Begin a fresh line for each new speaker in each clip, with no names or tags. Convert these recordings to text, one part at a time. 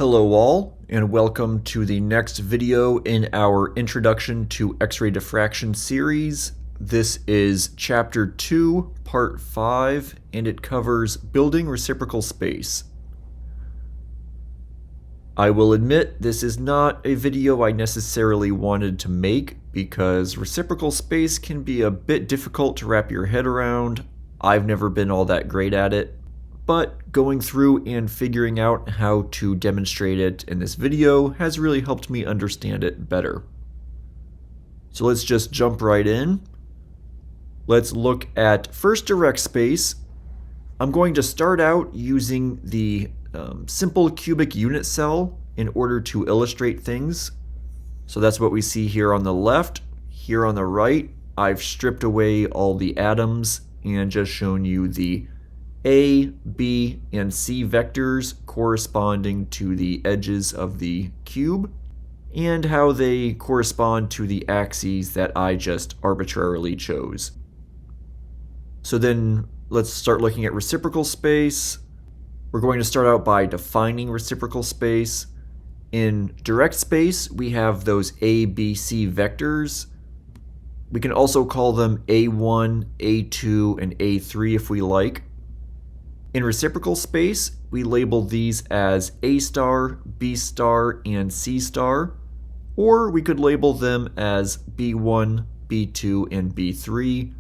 Hello all, and welcome to the next video in our Introduction to X-ray Diffraction series. This is Chapter 2, Part 5, and it covers building reciprocal space. I will admit this is not a video I necessarily wanted to make because reciprocal space can be a bit difficult to wrap your head around. I've never been all that great at it. But going through and figuring out how to demonstrate it in this video has really helped me understand it better. So let's just jump right in. Let's look at first direct space. I'm going to start out using the simple cubic unit cell in order to illustrate things. So that's what we see here on the left. Here on the right, I've stripped away all the atoms and just shown you the A, B, and C vectors corresponding to the edges of the cube and how they correspond to the axes that I just arbitrarily chose. So then let's start looking at reciprocal space. We're going to start out by defining reciprocal space. In direct space, we have those A, B, C vectors. We can also call them A1, A2, and A3 if we like. In reciprocal space, we label these as A star, B star, and C star, or we could label them as B1, B2, and B3,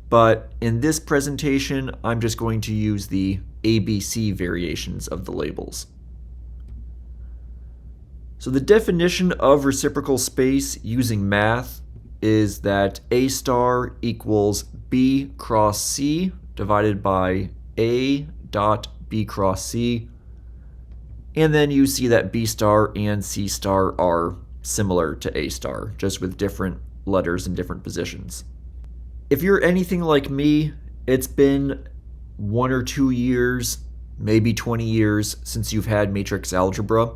but in this presentation, I'm just going to use the ABC variations of the labels. So the definition of reciprocal space using math is that A star equals B cross C divided by A dot B cross C, and then you see that B star and C star are similar to A star, just with different letters in different positions. If you're anything like me, it's been 1 or 2 years, maybe 20 years since you've had matrix algebra,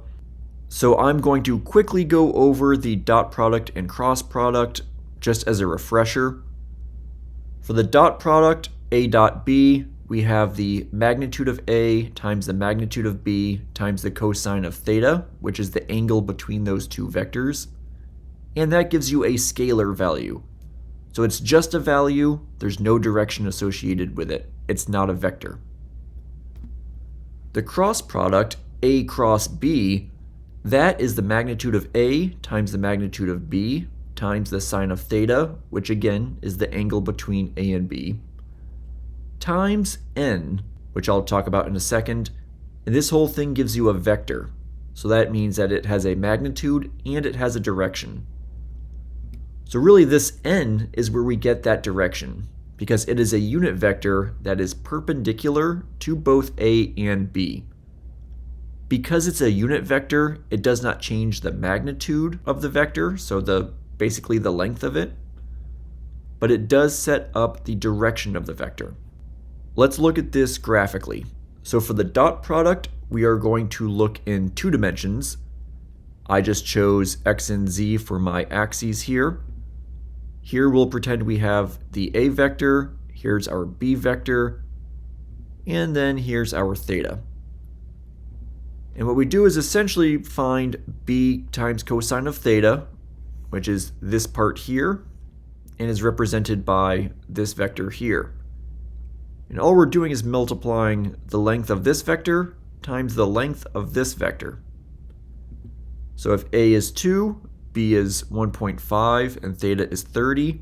so I'm going to quickly go over the dot product and cross product just as a refresher. For the dot product, A dot B, we have the magnitude of A times the magnitude of B times the cosine of theta, which is the angle between those two vectors. And that gives you a scalar value. So it's just a value, there's no direction associated with it. It's not a vector. The cross product, A cross B, that is the magnitude of A times the magnitude of B times the sine of theta, which again is the angle between A and B, times n, which I'll talk about in a second, and this whole thing gives you a vector. So that means that it has a magnitude and it has a direction. So really this n is where we get that direction, because it is a unit vector that is perpendicular to both A and B. Because it's a unit vector, it does not change the magnitude of the vector, so basically the length of it, but it does set up the direction of the vector. Let's look at this graphically. So for the dot product, we are going to look in 2 dimensions. I just chose x and z for my axes here. Here we'll pretend we have the A vector, here's our B vector, and then here's our theta. And what we do is essentially find B times cosine of theta, which is this part here, and is represented by this vector here. And all we're doing is multiplying the length of this vector times the length of this vector. So if A is 2, B is 1.5, and theta is 30,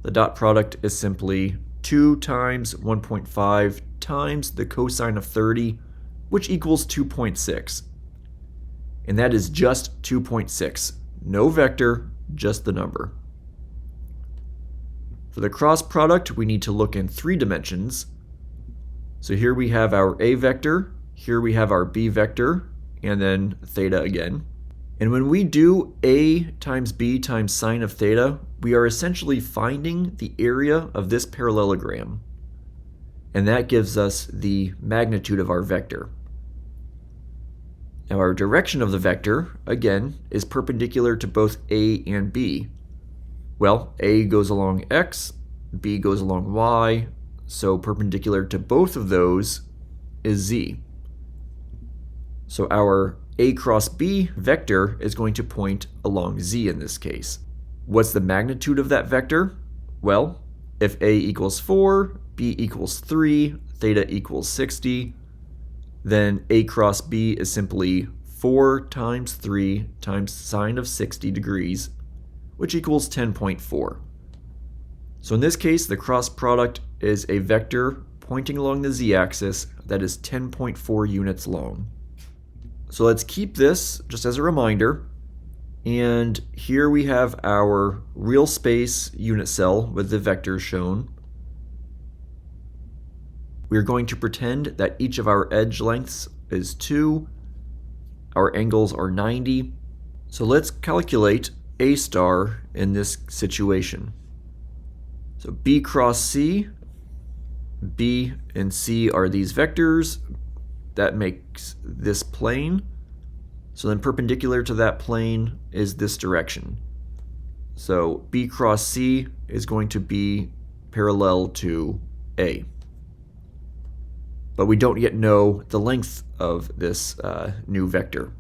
the dot product is simply 2 times 1.5 times the cosine of 30, which equals 2.6. And that is just 2.6. No vector, just the number. For the cross product, we need to look in 3 dimensions. So here we have our A vector, here we have our B vector, and then theta again. And when we do A times B times sine of theta, we are essentially finding the area of this parallelogram. And that gives us the magnitude of our vector. Now our direction of the vector, again, is perpendicular to both A and B. Well, A goes along x, B goes along y, so perpendicular to both of those is z. So our A cross B vector is going to point along Z in this case. What's the magnitude of that vector? Well, if A equals 4, B equals 3, theta equals 60, then A cross B is simply 4 times 3 times sine of 60 degrees, which equals 10.4. So in this case, the cross product is a vector pointing along the z-axis that is 10.4 units long. So let's keep this just as a reminder. And here we have our real space unit cell with the vectors shown. We're going to pretend that each of our edge lengths is 2. Our angles are 90. So let's calculate A star in this situation. So B cross C, B and C are these vectors. That makes this plane. So then perpendicular to that plane is this direction. So B cross C is going to be parallel to A. But we don't yet know the length of this new vector.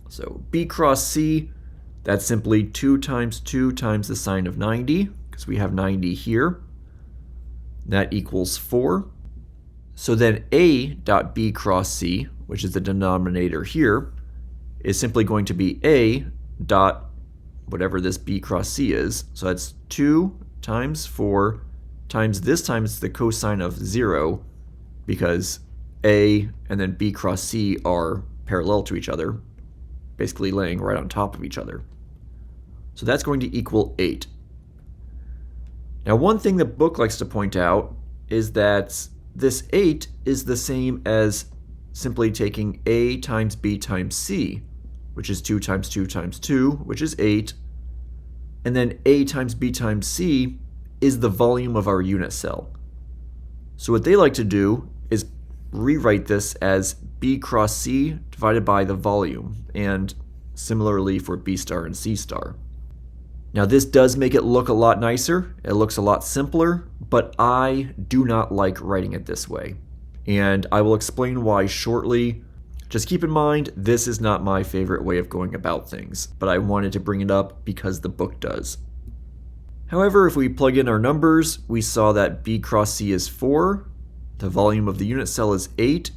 So B cross C, that's simply 2 times 2 times the sine of 90, because we have 90 here. That equals 4. So then A dot B cross C, which is the denominator here, is simply going to be A dot whatever this B cross C is. So that's 2 times 4 times this times the cosine of 0, because A and then B cross C are parallel to each other, basically laying right on top of each other. So that's going to equal 8. Now, one thing the book likes to point out is that this 8 is the same as simply taking A times B times C, which is 2 times 2 times 2, which is 8. And then A times B times C is the volume of our unit cell. So what they like to do is rewrite this as B cross C divided by the volume, and similarly for B star and C star. Now this does make it look a lot nicer, it looks a lot simpler, but I do not like writing it this way. And I will explain why shortly. Just keep in mind, this is not my favorite way of going about things, but I wanted to bring it up because the book does. However, if we plug in our numbers, we saw that B cross C is 4, the volume of the unit cell is 8,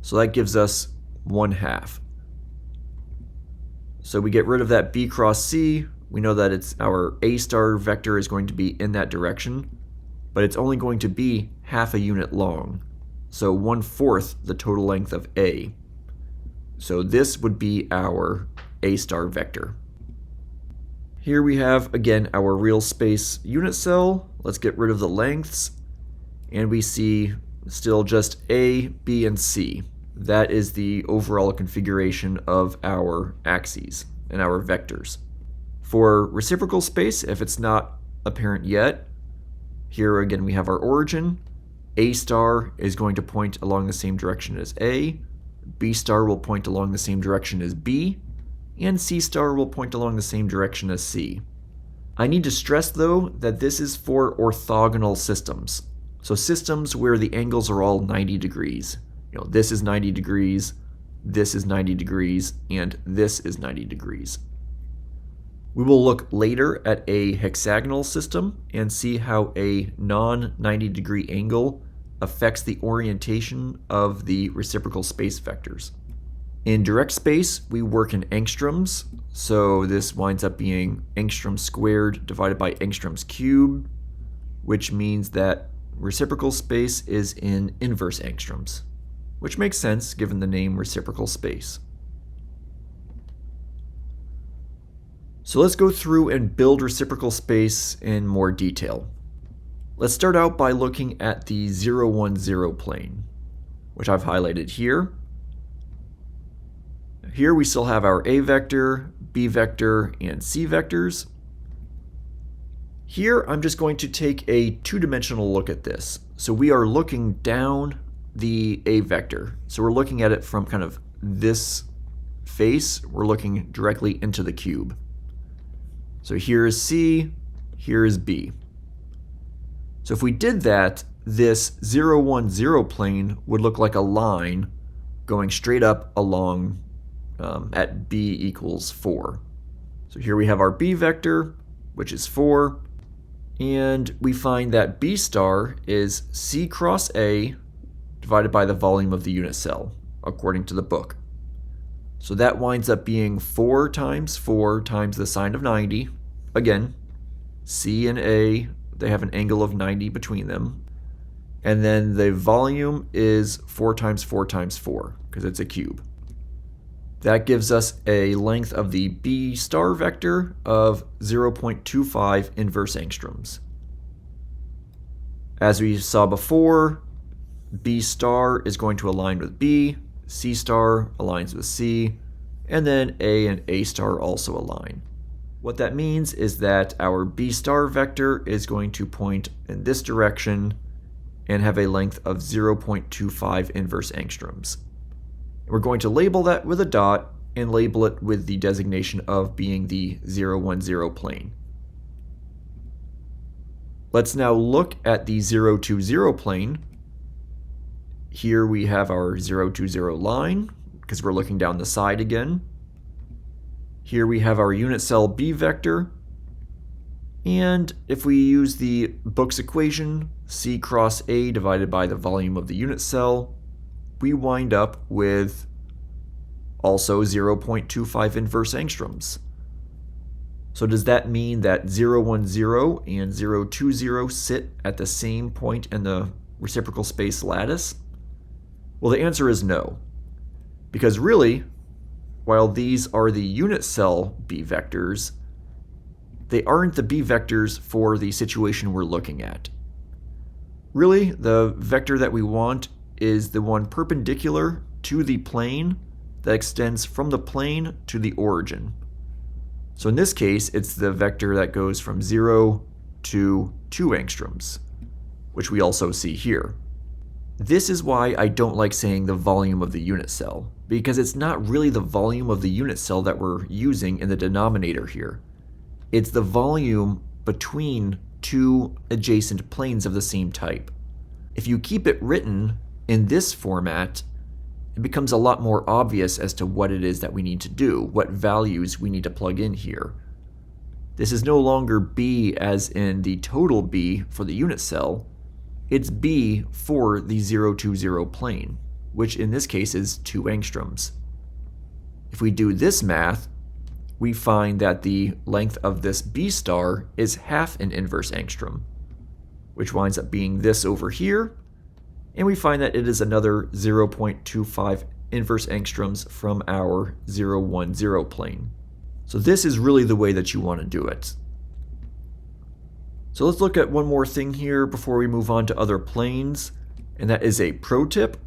so that gives us 1/2. So we get rid of that B cross C. We know that it's our A star vector is going to be in that direction, but it's only going to be half a unit long. So 1/4 the total length of A. So this would be our A star vector. Here we have, again, our real space unit cell. Let's get rid of the lengths. And we see still just A, B, and C. That is the overall configuration of our axes and our vectors. For reciprocal space, if it's not apparent yet, here again we have our origin. A star is going to point along the same direction as A, B star will point along the same direction as B, and C star will point along the same direction as C. I need to stress though that this is for orthogonal systems. So systems where the angles are all 90 degrees. This is 90 degrees, this is 90 degrees, and this is 90 degrees. We will look later at a hexagonal system and see how a non-90 degree angle affects the orientation of the reciprocal space vectors. In direct space, we work in angstroms, so this winds up being angstrom squared divided by angstroms cubed, which means that reciprocal space is in inverse angstroms, which makes sense given the name reciprocal space. So let's go through and build reciprocal space in more detail. Let's start out by looking at the 0, 1, 0 plane, which I've highlighted here. Here we still have our A vector, B vector, and C vectors. Here I'm just going to take a two-dimensional look at this. So we are looking down the A vector. So we're looking at it from kind of this face. We're looking directly into the cube. So here is C, here is B. So if we did that, this 0, 1, 0 plane would look like a line going straight up along at b equals 4. So here we have our b vector, which is 4, and we find that b star is c cross a divided by the volume of the unit cell, according to the book. So that winds up being 4 times the sine of 90. Again, c and a, they have an angle of 90 between them. And then the volume is 4 times 4 times 4, because it's a cube. That gives us a length of the b star vector of 0.25 inverse angstroms. As we saw before, b star is going to align with b, c star aligns with c, and then a and a star also align. What that means is that our b star vector is going to point in this direction and have a length of 0.25 inverse angstroms. We're going to label that with a dot and label it with the designation of being the 0, 1, 0 plane. Let's now look at the 0, 2, 0 plane. Here we have our 0, 2, 0 line, because we're looking down the side again. Here we have our unit cell b vector. And if we use the book's equation, c cross a divided by the volume of the unit cell, we wind up with also 0.25 inverse angstroms. So does that mean that 0, 1, 0 and 0, 2, 0 sit at the same point in the reciprocal space lattice? Well, the answer is no. Because really, while these are the unit cell b vectors, they aren't the b vectors for the situation we're looking at. Really, the vector that we want is the one perpendicular to the plane that extends from the plane to the origin. So in this case, it's the vector that goes from 0 to 2 angstroms, which we also see here. This is why I don't like saying the volume of the unit cell, because it's not really the volume of the unit cell that we're using in the denominator here. It's the volume between two adjacent planes of the same type. If you keep it written in this format, it becomes a lot more obvious as to what it is that we need to do, what values we need to plug in here. This is no longer b as in the total b for the unit cell, it's b for the 0, 2, 0 plane, which in this case is 2 angstroms. If we do this math, we find that the length of this b star is half an inverse angstrom, which winds up being this over here, and we find that it is another 0.25 inverse angstroms from our 0, 1, 0 plane. So this is really the way that you want to do it. So let's look at one more thing here before we move on to other planes, and that is a pro tip.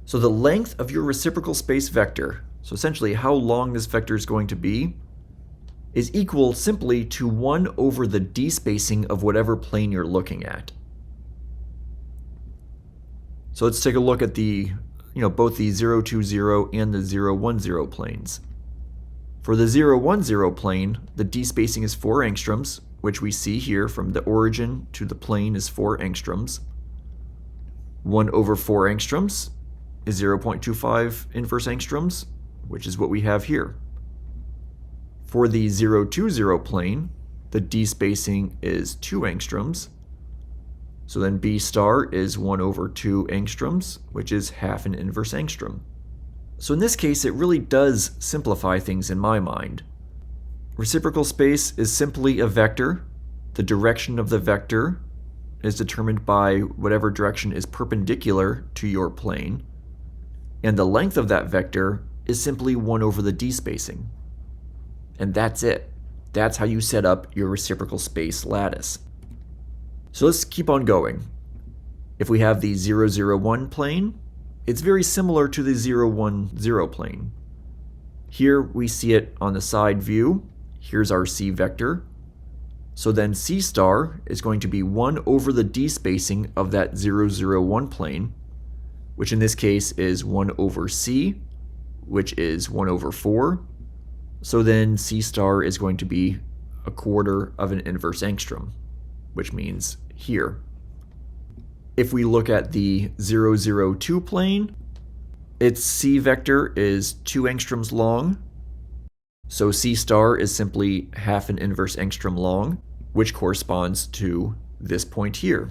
So the length of your reciprocal space vector, so essentially how long this vector is going to be, is equal simply to 1 over the d-spacing of whatever plane you're looking at. So let's take a look at the, both the 0, 2, 0 and the 0, 1, 0 planes. For the 0, 1, 0 plane, the d-spacing is 4 angstroms, which we see here from the origin to the plane is 4 angstroms. 1 over 4 angstroms is 0.25 inverse angstroms, which is what we have here. For the 0, 2, 0 plane, the d-spacing is 2 angstroms. So then b star is 1 over 2 angstroms, which is half an inverse angstrom. So in this case, it really does simplify things in my mind. Reciprocal space is simply a vector. The direction of the vector is determined by whatever direction is perpendicular to your plane. And the length of that vector is simply 1 over the d-spacing. And that's it. That's how you set up your reciprocal space lattice. So let's keep on going. If we have the 0, 0, 1 plane, it's very similar to the 0, 1, 0 plane. Here we see it on the side view. Here's our c vector. So then c star is going to be 1 over the d-spacing of that 0, 0, 1 plane, which in this case is 1 over c, which is 1 over 4. So then c star is going to be 1/4 of an inverse angstrom, which means here. If we look at the 0, 0, 2 plane, its C vector is 2 angstroms long. So C star is simply half an inverse angstrom long, which corresponds to this point here.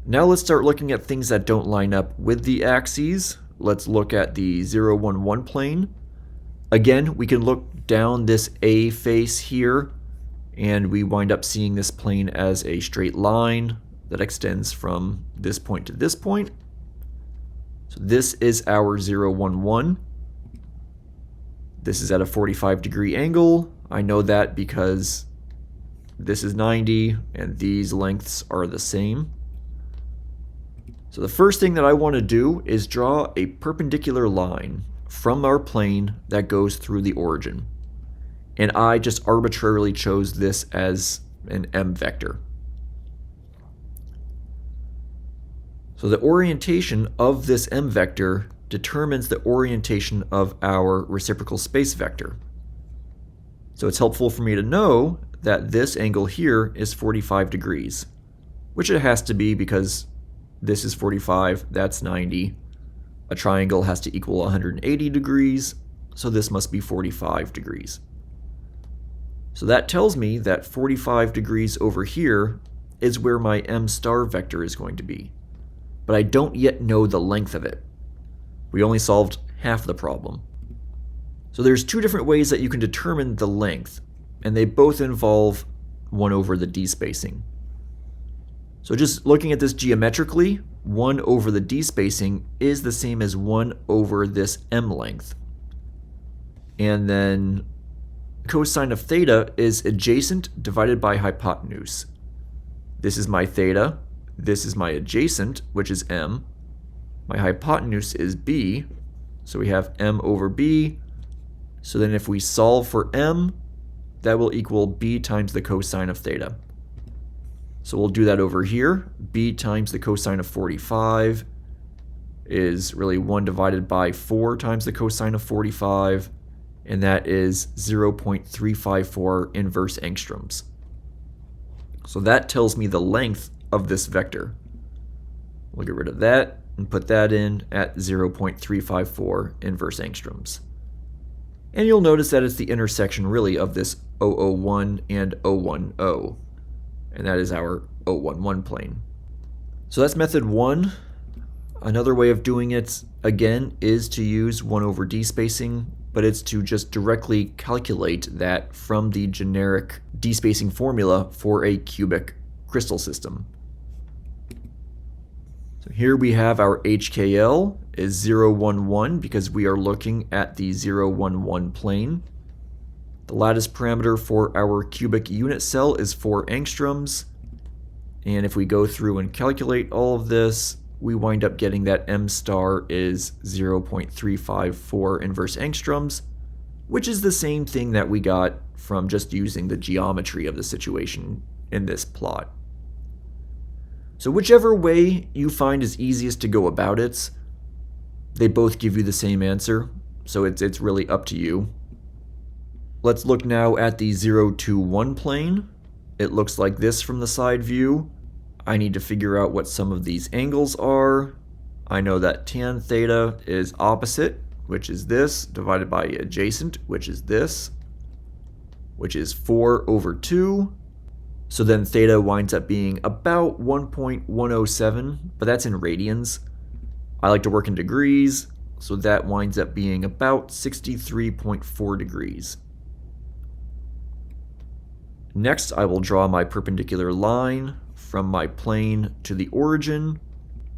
Now let's start looking at things that don't line up with the axes. Let's look at the 0, 1, 1 plane. Again, we can look down this A face here, and we wind up seeing this plane as a straight line that extends from this point to this point. So this is our 0, 1, 1. This is at a 45-degree angle. I know that because this is 90 and these lengths are the same. So the first thing that I want to do is draw a perpendicular line from our plane that goes through the origin. And I just arbitrarily chose this as an M vector. So the orientation of this M vector determines the orientation of our reciprocal space vector. So it's helpful for me to know that this angle here is 45 degrees, which it has to be because this is 45, that's 90. A triangle has to equal 180 degrees, so this must be 45 degrees. So that tells me that 45 degrees over here is where my M star vector is going to be. But I don't yet know the length of it. We only solved half the problem. So there's two different ways that you can determine the length, and they both involve 1 over the d spacing. So just looking at this geometrically, 1 over the d spacing is the same as 1 over this m length. And then cosine of theta is adjacent divided by hypotenuse. This is my theta, this is my adjacent, which is m. My hypotenuse is b, so we have m over b. So then if we solve for m, that will equal b times the cosine of theta. So we'll do that over here. B times the cosine of 45 is really 1 divided by 4 times the cosine of 45, and that is 0.354 inverse angstroms. So that tells me the length of this vector. We'll get rid of that and put that in at 0.354 inverse angstroms. And you'll notice that it's the intersection really of this 001 and 010. And that is our 011 plane. So that's method 1. Another way of doing it, again, is to use 1 over d spacing, but it's to just directly calculate that from the generic d spacing formula for a cubic crystal system. So here we have our HKL is 011 because we are looking at the 011 plane. The lattice parameter for our cubic unit cell is 4 angstroms. And if we go through and calculate all of this, we wind up getting that m star is 0.354 inverse angstroms, which is the same thing that we got from just using the geometry of the situation in this plot. So whichever way you find is easiest to go about it, they both give you the same answer, so it's really up to you. Let's look now at the 021 plane. It looks like this from the side view. I need to figure out what some of these angles are. I know that tan theta is opposite, which is this, divided by adjacent, which is this, which is 4 over 2. So then theta winds up being about 1.107, but that's in radians. I like to work in degrees, so that winds up being about 63.4 degrees. Next, I will draw my perpendicular line from my plane to the origin.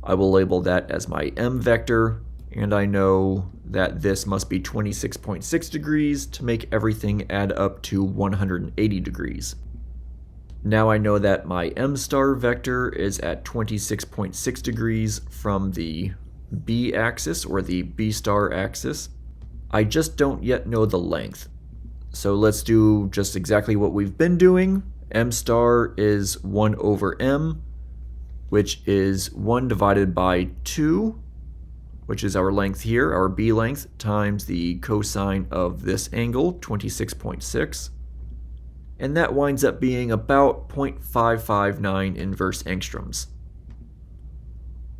I will label that as my m vector, and I know that this must be 26.6 degrees to make everything add up to 180 degrees. Now I know that my m star vector is at 26.6 degrees from the b axis, or the b star axis. I just don't yet know the length. So let's do just exactly what we've been doing. M star is 1 over m, which is 1 divided by 2, which is our length here, our b length, times the cosine of this angle, 26.6. And that winds up being about 0.559 inverse angstroms,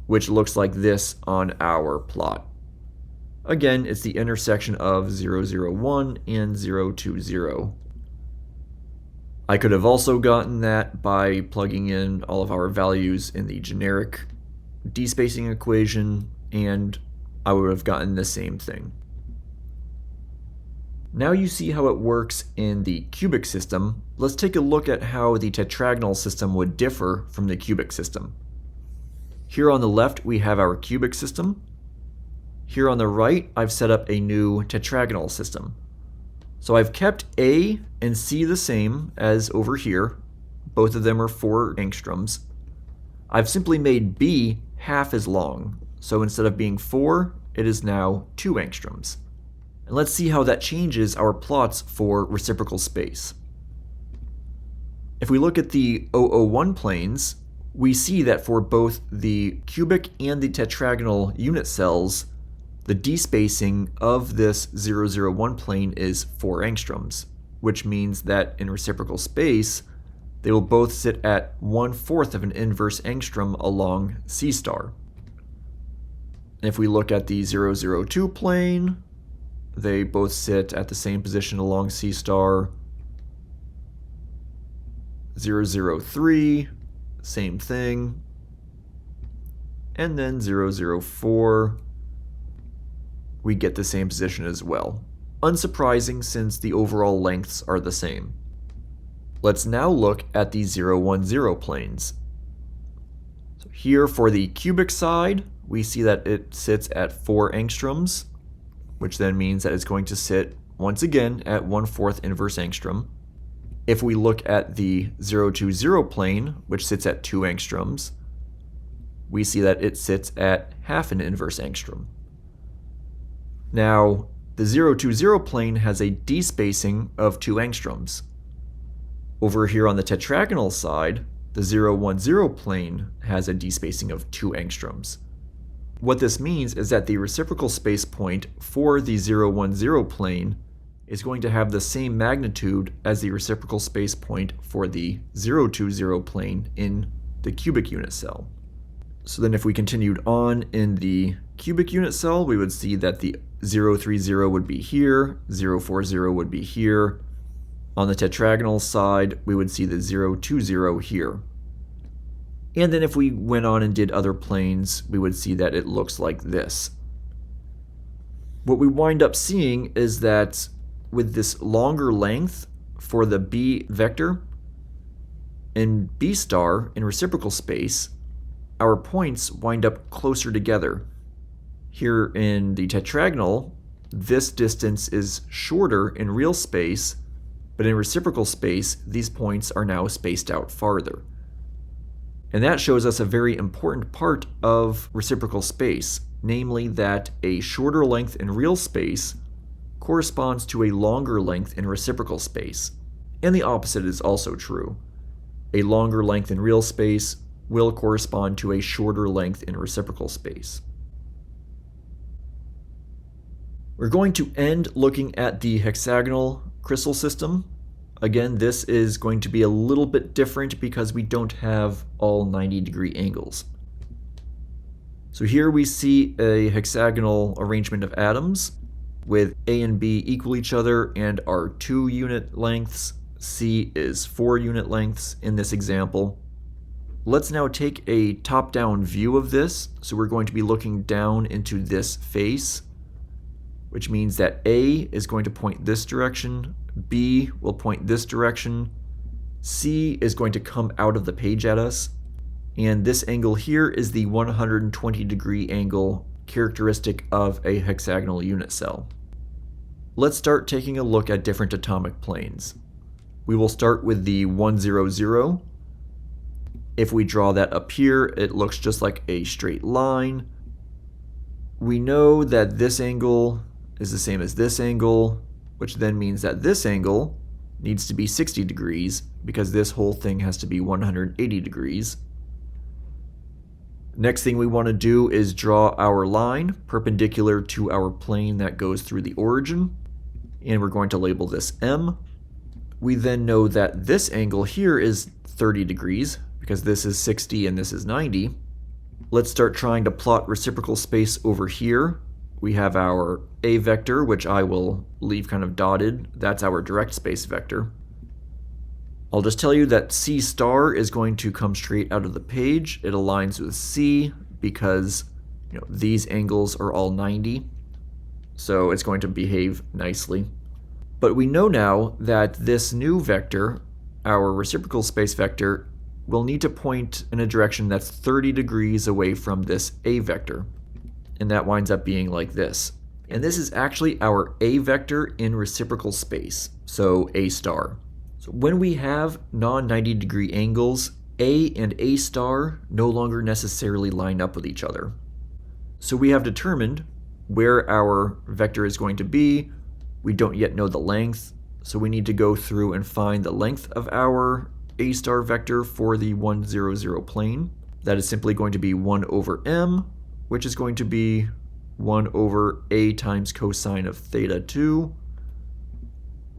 which looks like this on our plot. Again, it's the intersection of 0, 0, 1 and 0, 2, 0. I could have also gotten that by plugging in all of our values in the generic despacing equation, and I would have gotten the same thing. Now you see how it works in the cubic system. Let's take a look at how the tetragonal system would differ from the cubic system. Here on the left we have our cubic system. Here on the right I've set up a new tetragonal system. So I've kept A and C the same as over here. Both of them are 4 angstroms. I've simply made B half as long. So instead of being 4, it is now 2 angstroms. And let's see how that changes our plots for reciprocal space. If we look at the 001 planes, we see that for both the cubic and the tetragonal unit cells, the despacing of this 001 plane is 4 angstroms, which means that in reciprocal space, they will both sit at 1/4 of an inverse angstrom along C star. And if we look at the 002 plane, they both sit at the same position along C star. 003, same thing. And then 004, we get the same position as well. Unsurprising since the overall lengths are the same. Let's now look at the 010 planes. So here for the cubic side, we see that it sits at 4 angstroms, which then means that it's going to sit once again at 1/4 inverse angstrom. If we look at the 020 plane, which sits at 2 angstroms, we see that it sits at half an inverse angstrom. Now, the 020 plane has a despacing of 2 angstroms. Over here on the tetragonal side, the 010 plane has a despacing of 2 angstroms. What this means is that the reciprocal space point for the 010 plane is going to have the same magnitude as the reciprocal space point for the 020 plane in the cubic unit cell. So then if we continued on in the cubic unit cell, we would see that the 030 would be here, 040 would be here. On the tetragonal side, we would see the 020 here. And then if we went on and did other planes, we would see that it looks like this. What we wind up seeing is that with this longer length for the B vector, in B star, in reciprocal space, our points wind up closer together. Here in the tetragonal, this distance is shorter in real space, but in reciprocal space, these points are now spaced out farther. And that shows us a very important part of reciprocal space, namely that a shorter length in real space corresponds to a longer length in reciprocal space. And the opposite is also true. A longer length in real space will correspond to a shorter length in reciprocal space. We're going to end looking at the hexagonal crystal system. Again, this is going to be a little bit different because we don't have all 90-degree angles. So here we see a hexagonal arrangement of atoms with A and B equal each other and are 2 unit lengths. C is 4 unit lengths in this example. Let's now take a top-down view of this. So we're going to be looking down into this face, which means that A is going to point this direction, B will point this direction, C is going to come out of the page at us, and this angle here is the 120-degree angle characteristic of a hexagonal unit cell. Let's start taking a look at different atomic planes. We will start with the 100. If we draw that up here, it looks just like a straight line. We know that this angle is the same as this angle, which then means that this angle needs to be 60 degrees because this whole thing has to be 180 degrees. Next thing we want to do is draw our line perpendicular to our plane that goes through the origin, and we're going to label this M. We then know that this angle here is 30 degrees because this is 60 and this is 90. Let's start trying to plot reciprocal space over here. we have our A vector, which I will leave kind of dotted. That's our direct space vector. I'll just tell you that C star is going to come straight out of the page. It aligns with C because these angles are all 90, so it's going to behave nicely. But we know now that this new vector, our reciprocal space vector, will need to point in a direction that's 30 degrees away from this A vector. And that winds up being like this. And this is actually our A vector in reciprocal space, so A star. So when we have non-90 degree angles, A and A star no longer necessarily line up with each other. So we have determined where our vector is going to be. We don't yet know the length, so we need to go through and find the length of our A star vector for the 1, 0, 0 plane. That is simply going to be 1 over m, which is going to be 1 over A times cosine of theta 2,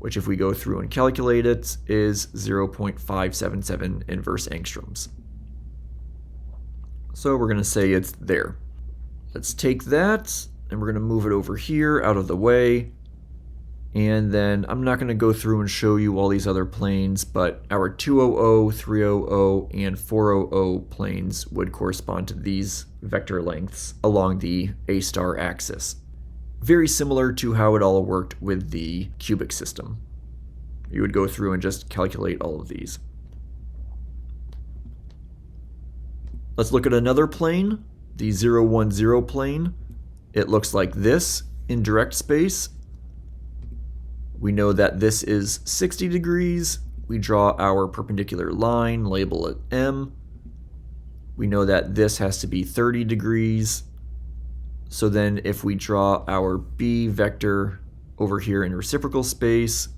which if we go through and calculate it is 0.577 inverse angstroms. So we're going to say it's there. Let's take that and we're going to move it over here out of the way. And then I'm not going to go through and show you all these other planes, but our 200, 300, and 400 planes would correspond to these vector lengths along the A star axis. Very similar to how it all worked with the cubic system. You would go through and just calculate all of these. Let's look at another plane, the 0, 1, 0 plane. It looks like this in direct space. We know that this is 60 degrees. We draw our perpendicular line, label it M. We know that this has to be 30 degrees. So then if we draw our B vector over here in reciprocal space,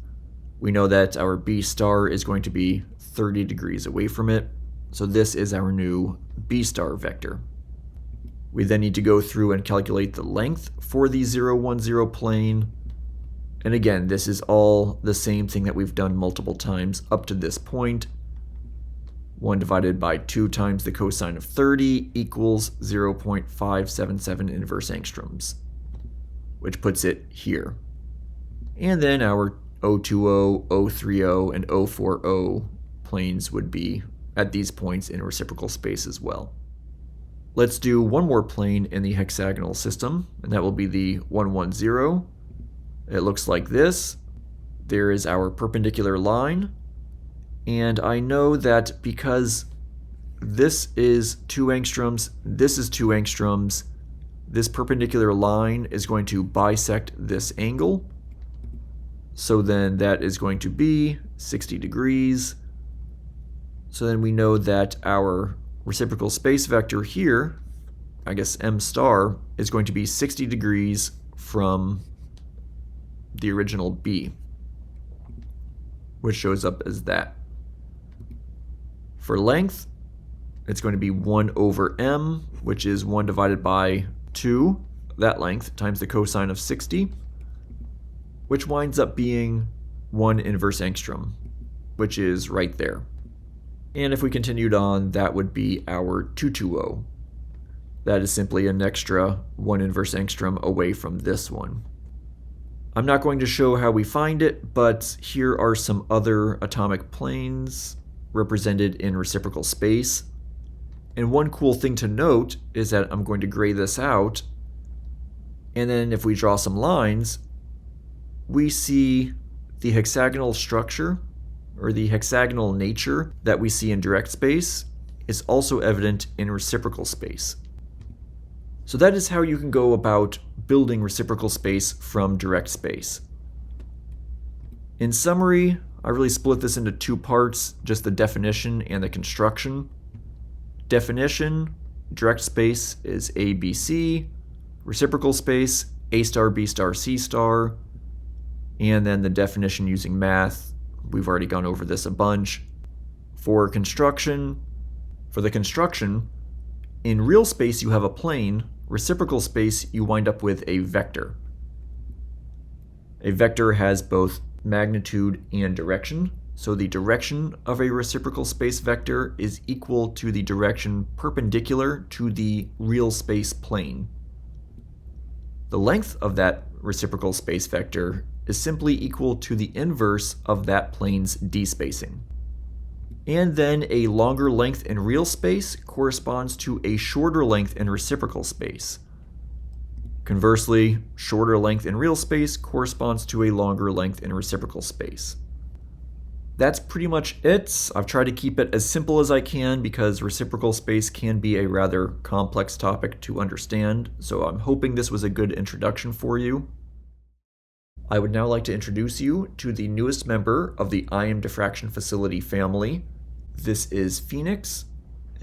we know that our B star is going to be 30 degrees away from it. So this is our new B star vector. We then need to go through and calculate the length for the 0, 1, 0 plane. And again, this is all the same thing that we've done multiple times up to this point. 1 divided by 2 times the cosine of 30 equals 0.577 inverse angstroms, which puts it here. And then our 020, 030, and 040 planes would be at these points in reciprocal space as well. Let's do one more plane in the hexagonal system, and that will be the 110. It looks like this. There is our perpendicular line. And I know that because this is 2 angstroms, this is 2 angstroms, this perpendicular line is going to bisect this angle. So then that is going to be 60 degrees. So then we know that our reciprocal space vector here, I guess M star, is going to be 60 degrees from the original B, which shows up as that. For length, it's going to be 1 over m, which is 1 divided by 2, that length, times the cosine of 60, which winds up being 1 inverse angstrom, which is right there. And if we continued on, that would be our 220. That is simply an extra 1 inverse angstrom away from this one. I'm not going to show how we find it, but here are some other atomic planes represented in reciprocal space. And one cool thing to note is that I'm going to gray this out, and then if we draw some lines, we see the hexagonal structure, or the hexagonal nature that we see in direct space is also evident in reciprocal space. So that is how you can go about building reciprocal space from direct space. In summary, I really split this into 2 parts, just the definition and the construction. Definition, direct space is A, B, C. Reciprocal space, A star, B star, C star. And then the definition using math, we've already gone over this a bunch. For the construction, in real space you have a plane. Reciprocal space, you wind up with a vector. A vector has both magnitude and direction, so the direction of a reciprocal space vector is equal to the direction perpendicular to the real space plane. The length of that reciprocal space vector is simply equal to the inverse of that plane's d-spacing. And then a longer length in real space corresponds to a shorter length in reciprocal space. Conversely, shorter length in real space corresponds to a longer length in reciprocal space. That's pretty much it. I've tried to keep it as simple as I can because reciprocal space can be a rather complex topic to understand, so I'm hoping this was a good introduction for you. I would now like to introduce you to the newest member of the ion diffraction facility family. This is Phoenix.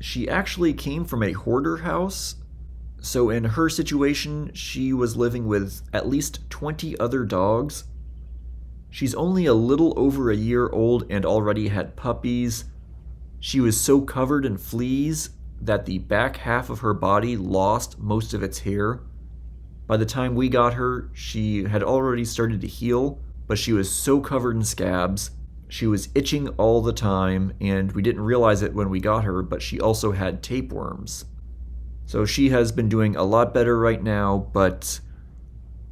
She actually came from a hoarder house, so in her situation, she was living with at least 20 other dogs. She's only a little over a year old and already had puppies. She was so covered in fleas that the back half of her body lost most of its hair. By the time we got her, she had already started to heal, but she was so covered in scabs. She was itching all the time, and we didn't realize it when we got her, but she also had tapeworms. So she has been doing a lot better right now, but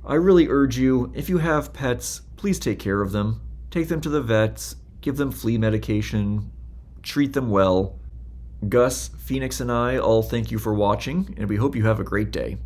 I really urge you, if you have pets, please take care of them. Take them to the vets, give them flea medication, treat them well. Gus, Phoenix, and I all thank you for watching, and we hope you have a great day.